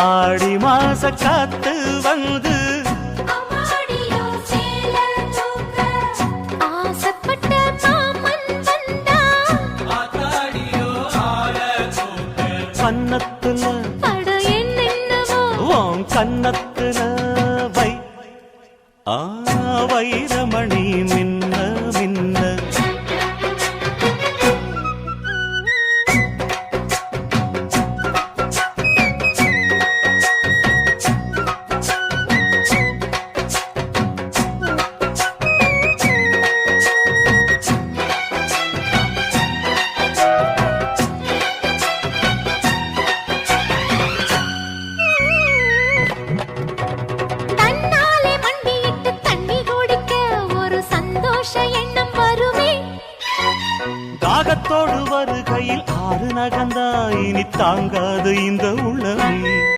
ஆடி மாச காத்து வந்து கன்னத்துல உன் கன்னத்துல வைரமணி மின்ன மின்ன தாகத்தோடு வருகையில் ஆறு நகந்தா இனி தாங்காது இந்த உள்ளமே